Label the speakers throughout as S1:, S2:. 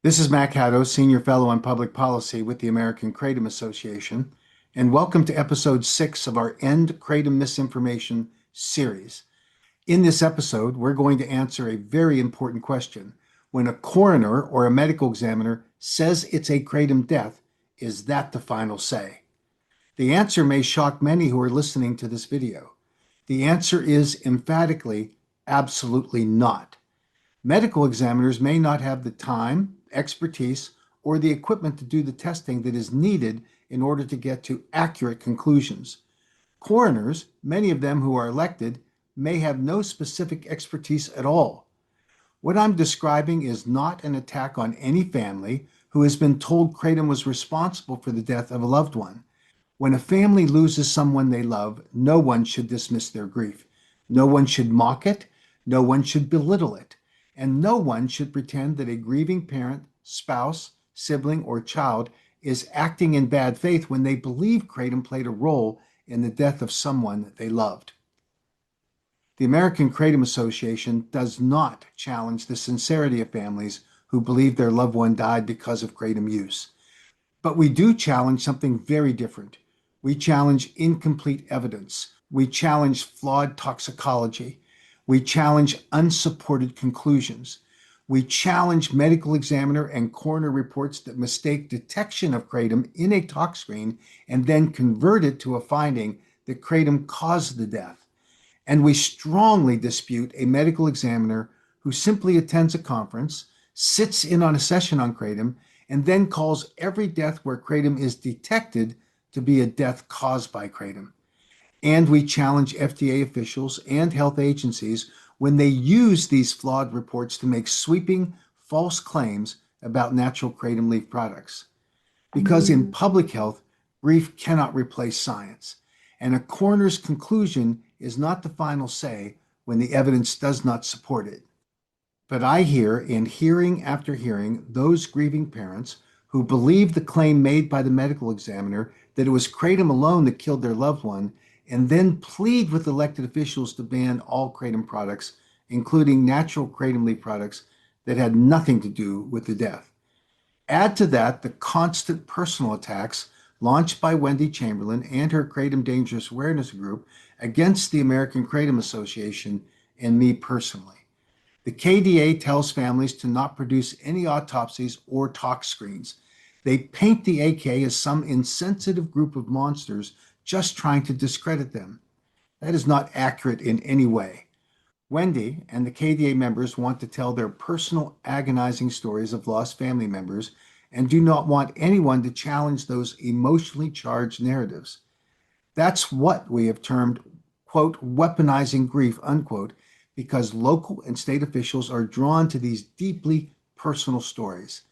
S1: This is Mac Haddo, Senior Fellow on Public Policy with the American Kratom Association, and welcome to Episode 6 of our End Kratom Misinformation series. In this episode, we're going to answer a very important question. When a coroner or a medical examiner says it's a kratom death, is that the final say? The answer may shock many who are listening to this video. The answer is emphatically, absolutely not. Medical examiners may not have the time, expertise, or the equipment to do the testing that is needed in order to get to accurate conclusions. Coroners, many of them who are elected, may have no specific expertise at all. What I'm describing is not an attack on any family who has been told kratom was responsible for the death of a loved one. When a family loses someone they love, no one should dismiss their grief. No one should mock it. No one should belittle it. And no one should pretend that a grieving parent, spouse, sibling, or child is acting in bad faith when they believe kratom played a role in the death of someone that they loved. The American Kratom Association does not challenge the sincerity of families who believe their loved one died because of kratom use. But we do challenge something very different. We challenge incomplete evidence. We challenge flawed toxicology. We challenge unsupported conclusions. We challenge medical examiner and coroner reports that mistake detection of kratom in a tox screen and then convert it to a finding that kratom caused the death. And we strongly dispute a medical examiner who simply attends a conference, sits in on a session on kratom, and then calls every death where kratom is detected to be a death caused by kratom. And we challenge FDA officials and health agencies when they use these flawed reports to make sweeping, false claims about natural kratom leaf products. Because in public health, grief cannot replace science, and a coroner's conclusion is not the final say when the evidence does not support it. But I hear, in hearing after hearing, those grieving parents who believe the claim made by the medical examiner that it was kratom alone that killed their loved one, and then plead with elected officials to ban all kratom products, including natural kratom leaf products that had nothing to do with the death. Add to that the constant personal attacks launched by Wendy Chamberlain and her Kratom Dangerous Awareness Group against the American Kratom Association and me personally. The KDA tells families to not produce any autopsies or tox screens. They paint the AK as some insensitive group of monsters just trying to discredit them. That is not accurate in any way. Wendy and the KDA members want to tell their personal agonizing stories of lost family members and do not want anyone to challenge those emotionally charged narratives. That's what we have termed, quote, weaponizing grief, unquote, because local and state officials are drawn to these deeply personal stories.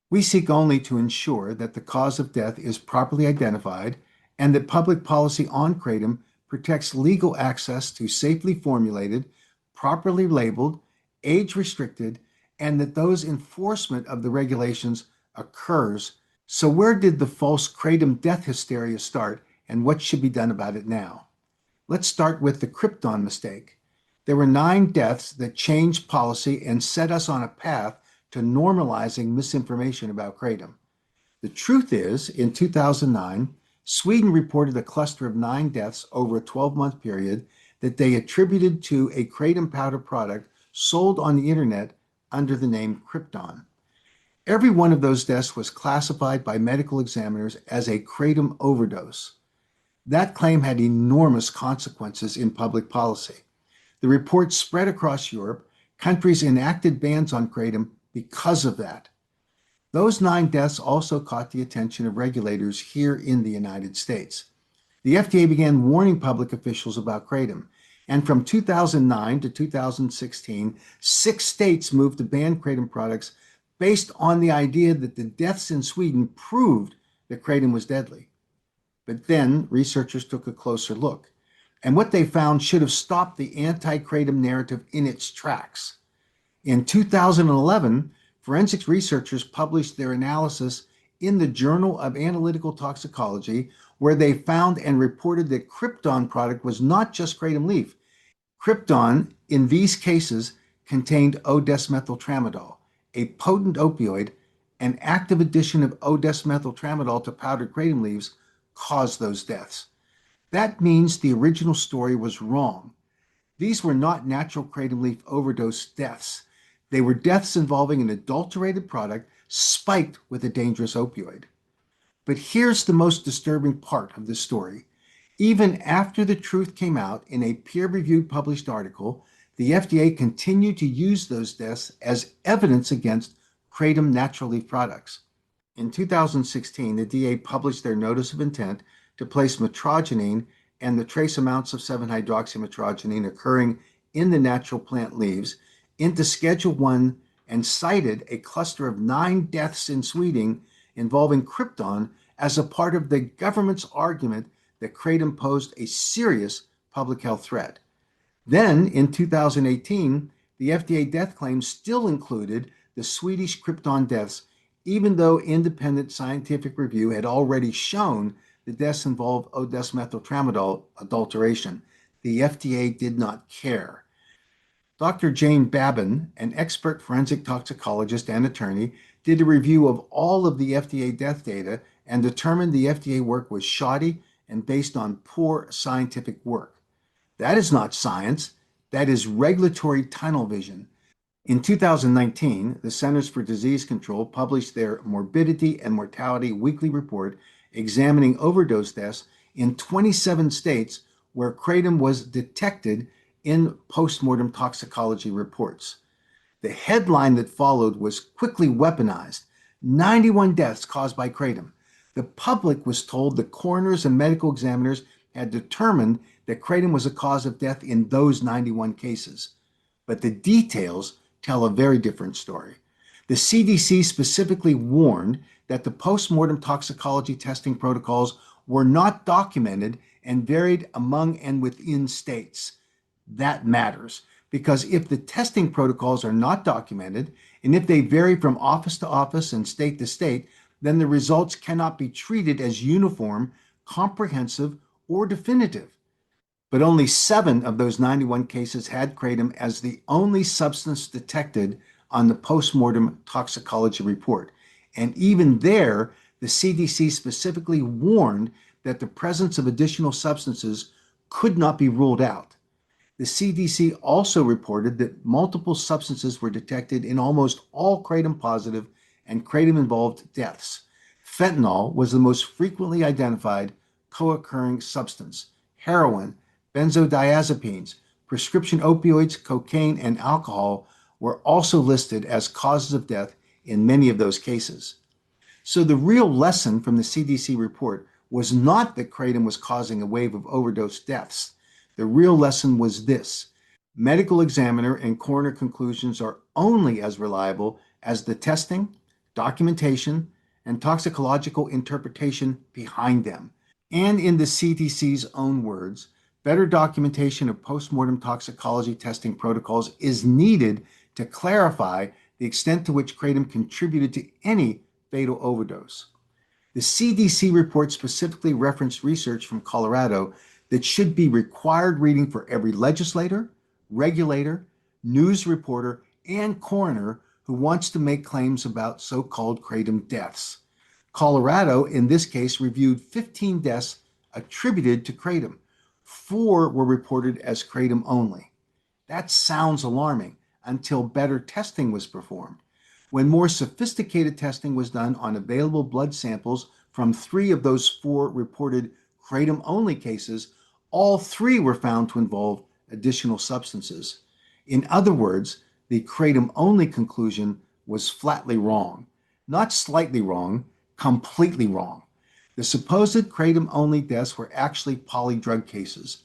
S1: We seek only to ensure that the cause of death is properly identified and that public policy on kratom protects legal access to safely formulated, properly labeled, age-restricted, and that those enforcement of the regulations occurs. So where did the false kratom death hysteria start, and what should be done about it now? Let's start with the Krypton mistake. There were 9 deaths that changed policy and set us on a path to normalizing misinformation about kratom. The truth is, in 2009, Sweden reported a cluster of 9 deaths over a 12-month period that they attributed to a kratom powder product sold on the internet under the name Krypton. Every one of those deaths was classified by medical examiners as a kratom overdose. That claim had enormous consequences in public policy. The report spread across Europe. Countries enacted bans on kratom because of that. Those 9 deaths also caught the attention of regulators here in the United States. The FDA began warning public officials about kratom, and from 2009 to 2016, 6 states moved to ban kratom products based on the idea that the deaths in Sweden proved that kratom was deadly. But then researchers took a closer look, and what they found should have stopped the anti-kratom narrative in its tracks. In 2011, forensics researchers published their analysis in the Journal of Analytical Toxicology, where they found and reported that Krypton product was not just kratom leaf. Krypton, in these cases, contained O-desmethyltramadol, a potent opioid An active addition of O-desmethyltramadol to powdered kratom leaves caused those deaths. That means the original story was wrong. These were not natural kratom leaf overdose deaths. They were deaths involving an adulterated product spiked with a dangerous opioid. But here's the most disturbing part of the story. Even after the truth came out in a peer-reviewed published article, the FDA continued to use those deaths as evidence against kratom natural leaf products. In 2016, the DA published their notice of intent to place metrogenine and the trace amounts of 7-hydroxymetrogenine occurring in the natural plant leaves into Schedule 1 and cited a cluster of 9 deaths in Sweden involving krypton as a part of the government's argument that kratom posed a serious public health threat. Then, in 2018, the FDA death claims still included the Swedish krypton deaths, even though independent scientific review had already shown the deaths involved O-desmethyltramadol adulteration. The FDA did not care. Dr. Jane Babin, an expert forensic toxicologist and attorney, did a review of all of the FDA death data and determined the FDA work was shoddy and based on poor scientific work. That is not science. That is regulatory tunnel vision. In 2019, the Centers for Disease Control published their Morbidity and Mortality Weekly Report examining overdose deaths in 27 states where kratom was detected in postmortem toxicology reports. The headline that followed was quickly weaponized: 91 deaths caused by kratom. The public was told the coroners and medical examiners had determined that kratom was a cause of death in those 91 cases. But the details tell a very different story. The CDC specifically warned that the postmortem toxicology testing protocols were not documented and varied among and within states. That matters, because if the testing protocols are not documented, and if they vary from office to office and state to state, then the results cannot be treated as uniform, comprehensive, or definitive. But only 7 of those 91 cases had kratom as the only substance detected on the postmortem toxicology report. And even there, the CDC specifically warned that the presence of additional substances could not be ruled out. The CDC also reported that multiple substances were detected in almost all kratom positive and kratom involved deaths. Fentanyl was the most frequently identified co-occurring substance. Heroin, benzodiazepines, prescription opioids, cocaine, and alcohol were also listed as causes of death in many of those cases. So the real lesson from the CDC report was not that kratom was causing a wave of overdose deaths. The real lesson was this: medical examiner and coroner conclusions are only as reliable as the testing, documentation, and toxicological interpretation behind them. And in the CDC's own words, better documentation of postmortem toxicology testing protocols is needed to clarify the extent to which kratom contributed to any fatal overdose. The CDC report specifically referenced research from Colorado that should be required reading for every legislator, regulator, news reporter, and coroner who wants to make claims about so-called kratom deaths. Colorado, in this case, reviewed 15 deaths attributed to kratom. 4 were reported as kratom only. That sounds alarming until better testing was performed. When more sophisticated testing was done on available blood samples from 3 of those 4 reported kratom-only cases, all 3 were found to involve additional substances. In other words, the kratom-only conclusion was flatly wrong. Not slightly wrong, completely wrong. The supposed kratom-only deaths were actually polydrug cases.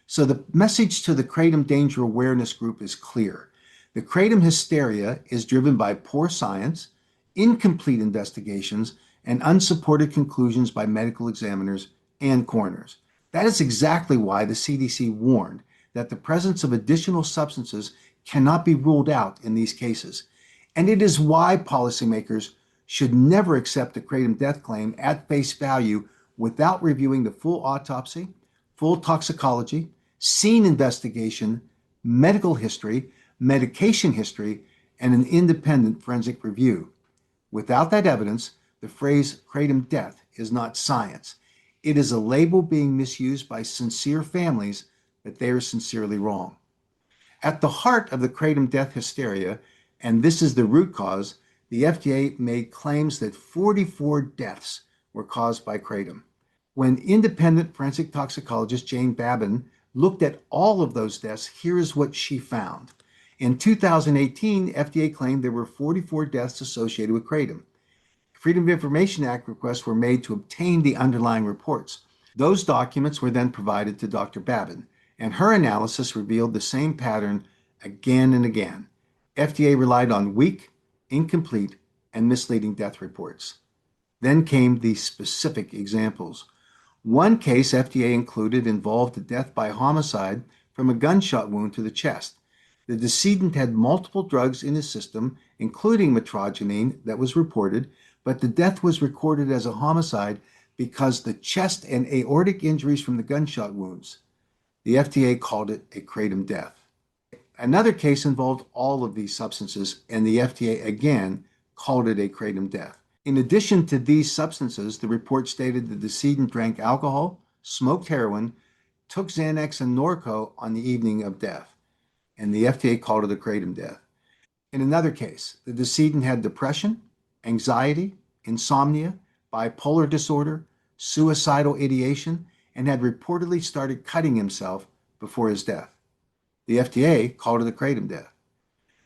S1: So the message to the kratom danger awareness group is clear. The kratom hysteria is driven by poor science, incomplete investigations, and unsupported conclusions by medical examiners and coroners. That is exactly why the CDC warned that the presence of additional substances cannot be ruled out in these cases. And it is why policymakers should never accept a kratom death claim at face value without reviewing the full autopsy, full toxicology, scene investigation, medical history, medication history, and an independent forensic review. Without that evidence, the phrase Kratom death is not science. It is a label being misused by sincere families that they are sincerely wrong. At the heart of the Kratom death hysteria, and this is the root cause, the FDA made claims that 44 deaths were caused by Kratom. When independent forensic toxicologist Jane Babin looked at all of those deaths, here is what she found. In 2018, FDA claimed there were 44 deaths associated with Kratom. Freedom of Information Act requests were made to obtain the underlying reports. Those documents were then provided to Dr. Babin, and her analysis revealed the same pattern again and again. FDA relied on weak, incomplete, and misleading death reports. Then came the specific examples. One case FDA included involved a death by homicide from a gunshot wound to the chest. The decedent had multiple drugs in his system, including metrogenine, that was reported, but the death was recorded as a homicide because the chest and aortic injuries from the gunshot wounds. The FDA called it a Kratom death. Another case involved all of these substances, and the FDA again called it a Kratom death. In addition to these substances, the report stated the decedent drank alcohol, smoked heroin, took Xanax and Norco on the evening of death, and the FDA called it a Kratom death. In another case, the decedent had depression, anxiety, insomnia, bipolar disorder, suicidal ideation, and had reportedly started cutting himself before his death. The FDA called it a Kratom death.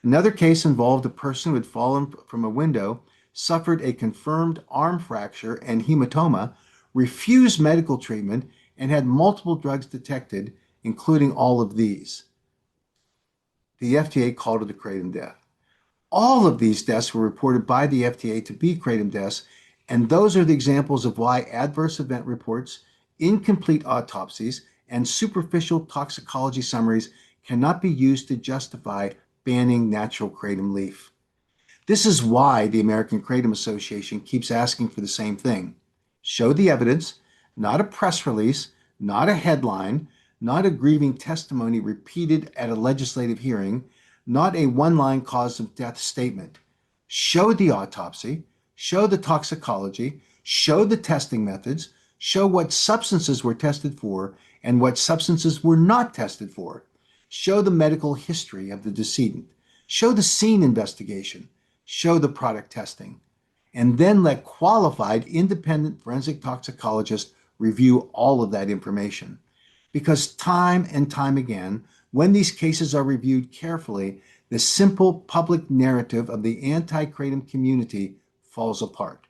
S1: Another case involved a person who had fallen from a window, suffered a confirmed arm fracture and hematoma, refused medical treatment, and had multiple drugs detected, including all of these. The FDA called it a Kratom death. All of these deaths were reported by the FDA to be Kratom deaths, and those are the examples of why adverse event reports, incomplete autopsies, and superficial toxicology summaries cannot be used to justify banning natural kratom leaf. This is why the American Kratom Association keeps asking for the same thing. Show the evidence, not a press release, not a headline, not a grieving testimony repeated at a legislative hearing, not a one-line cause of death statement. Show the autopsy, show the toxicology, show the testing methods, show what substances were tested for and what substances were not tested for. Show the medical history of the decedent. Show the scene investigation. Show the product testing. And then let qualified independent forensic toxicologists review all of that information. Because time and time again, when these cases are reviewed carefully, the simple public narrative of the anti-kratom community falls apart.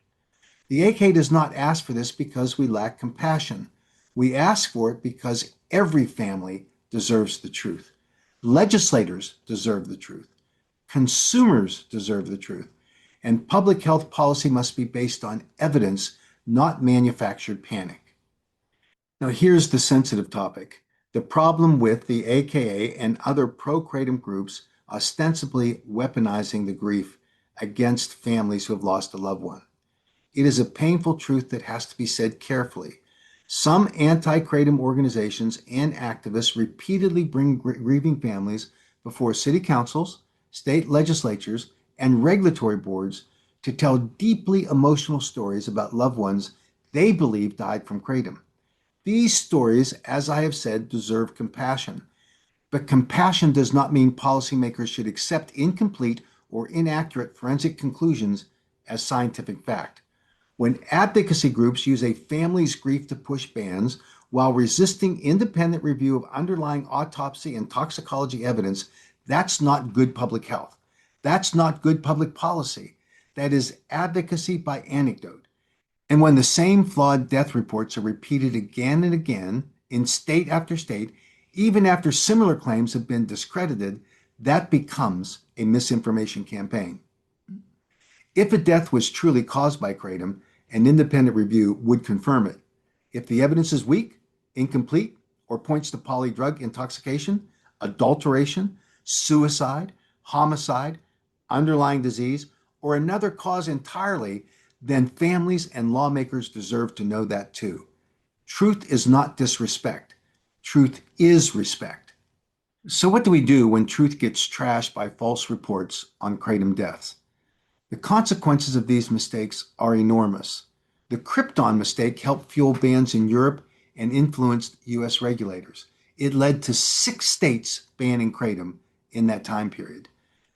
S1: The AK does not ask for this because we lack compassion. We ask for it because every family deserves the truth. Legislators deserve the truth. Consumers deserve the truth. And public health policy must be based on evidence, not manufactured panic. Now, here's the sensitive topic: the problem with the AKA and other pro-kratom groups ostensibly weaponizing the grief against families who have lost a loved one. It is a painful truth that has to be said carefully. Some anti-kratom organizations and activists repeatedly bring grieving families before city councils, state legislatures, and regulatory boards to tell deeply emotional stories about loved ones they believe died from kratom. These stories, as I have said, deserve compassion. But compassion does not mean policymakers should accept incomplete or inaccurate forensic conclusions as scientific fact. When advocacy groups use a family's grief to push bans while resisting independent review of underlying autopsy and toxicology evidence, that's not good public health. That's not good public policy. That is advocacy by anecdote. And when the same flawed death reports are repeated again and again in state after state, even after similar claims have been discredited, that becomes a misinformation campaign. If a death was truly caused by kratom, an independent review would confirm it. If the evidence is weak, incomplete, or points to polydrug intoxication, adulteration, suicide, homicide, underlying disease, or another cause entirely, then families and lawmakers deserve to know that too. Truth is not disrespect. Truth is respect. So what do we do when truth gets trashed by false reports on kratom deaths? The consequences of these mistakes are enormous. The Krypton mistake helped fuel bans in Europe and influenced U.S. regulators. It led to 6 states banning kratom in that time period.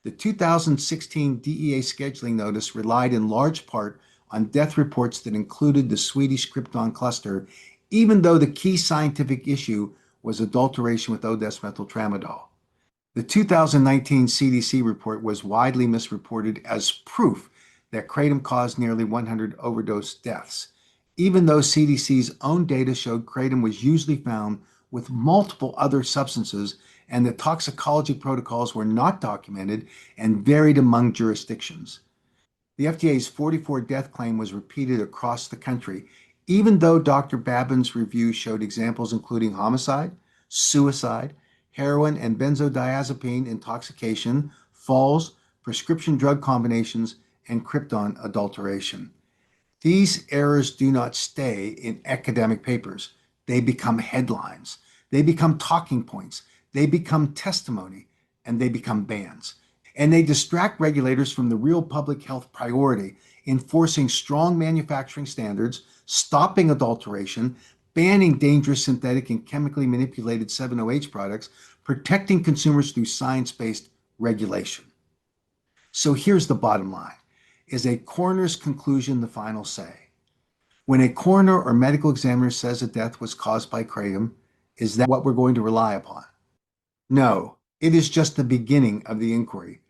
S1: The 2016 DEA scheduling notice relied in large part on death reports that included the Swedish Krypton cluster, even though the key scientific issue was adulteration with O-desmethyl tramadol. The 2019 CDC report was widely misreported as proof that kratom caused nearly 100 overdose deaths, even though CDC's own data showed kratom was usually found with multiple other substances and the toxicology protocols were not documented and varied among jurisdictions. The FDA's 44 death claim was repeated across the country, even though Dr. Babin's review showed examples including homicide, suicide, heroin and benzodiazepine intoxication, falls, prescription drug combinations, and krypton adulteration. These errors do not stay in academic papers. They become headlines. They become talking points. They become testimony, and they become bans. And they distract regulators from the real public health priority, enforcing strong manufacturing standards, stopping adulteration, banning dangerous synthetic and chemically manipulated 7-OH products, protecting consumers through science-based regulation. So here's the bottom line. Is a coroner's conclusion the final say? When a coroner or medical examiner says a death was caused by kratom, is that what we're going to rely upon? No, it is just the beginning of the inquiry.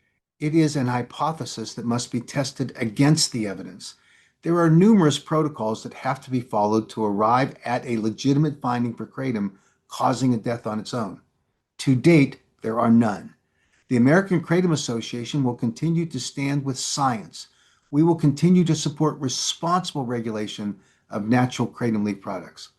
S1: It is an hypothesis that must be tested against the evidence. There are numerous protocols that have to be followed to arrive at a legitimate finding for kratom causing a death on its own. To date, there are none. The American Kratom Association will continue to stand with science. We will continue to support responsible regulation of natural kratom leaf products.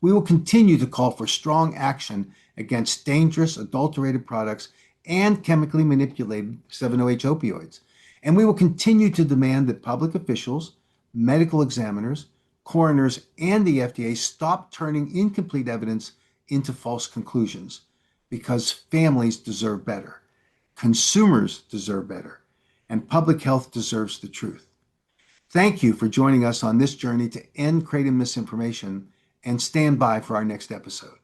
S1: We will continue to call for strong action against dangerous adulterated products and chemically manipulated 7-OH opioids. And we will continue to demand that public officials, medical examiners, coroners, and the FDA stop turning incomplete evidence into false conclusions, because families deserve better, consumers deserve better, and public health deserves the truth. Thank you for joining us on this journey to end kratom misinformation, and stand by for our next episode.